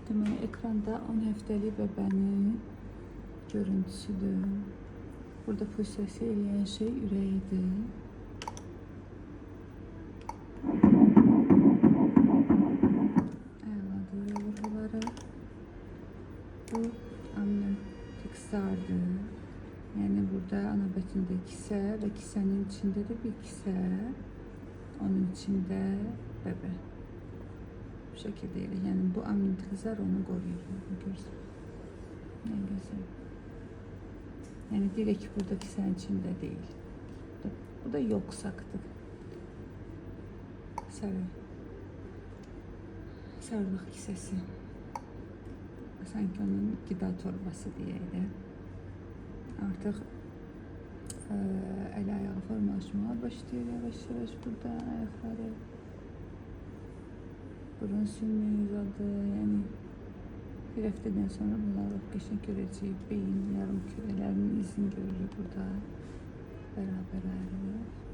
Deməli, ekranda 10 həftəlik bəbənin görüntüsüdür. Burada pulsasiya eləyən şey ürəyidir. Əladır yavruları. Bu amniotik zardır. Yəni burada ana bətində kisə və kisənin içində də bir kisə. Onun içində bəbə. Bu şəkildə elə. Yəni bu amniotik zar onu qoruyur. Görürsən. Nə gözəl. Yəni direkt burada kisənin içində deyil. Bu da yoksaqdır. Sarılıq kisəsi. Sanki onun qida torbası deyək də. Artıq əl ayağı formalaşmağa başlayır yavaş-yavaş burada ayaqları. Burun sümüyü uzadı. Yəni bir həftədən sonra bunları qəşəng görəcəyik. Beyin yarım kürələrinin izini görürük burada. Bərabər ayrılır.